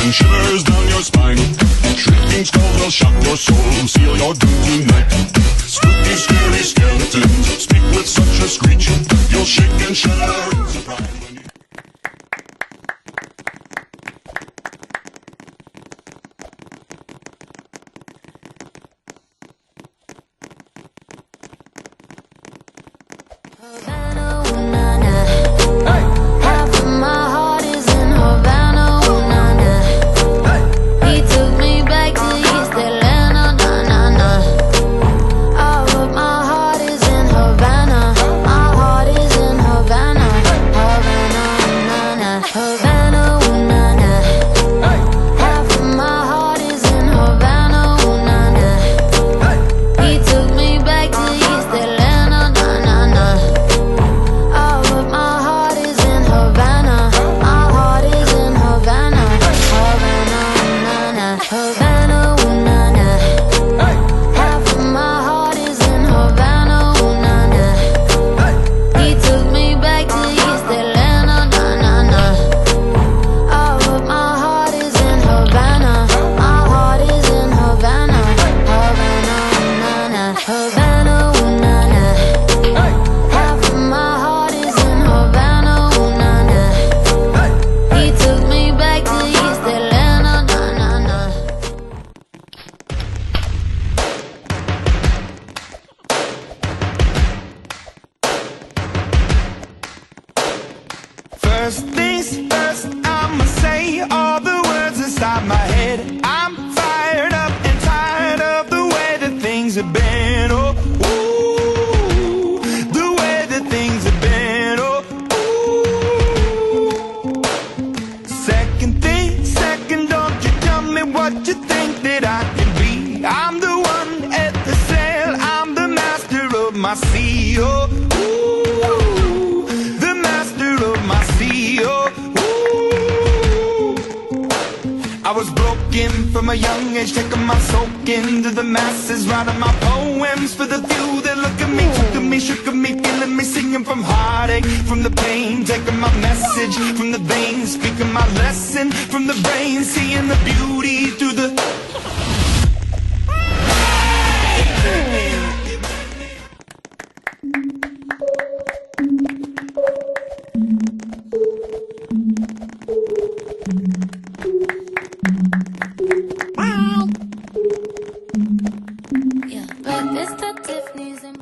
send shivers down your spine. Shrieking skulls will shock your soul, seal your doom tonight. Spooky, scary skeletons speak with such a screech, you'll shake and shudder in surprise. First things first, I'ma say all the words inside my head. I'm fired up and tired of the way that things have been. Oh, ooh, the way that things have been. Oh, ooh. Second thing, second, don't you tell me what you think that I can be. I'm the one at the sail, I'm the master of my sea. Oh, I was broken from a young age, taking my soak into the masses, writing my poems for the few that look at me, took at me, shook at me, feeling me, singing from heartache, from the pain, taking my message from the veins, speaking my lesson from the brain, seeing the beauty through the... Yeah, breakfast at Tiffany's and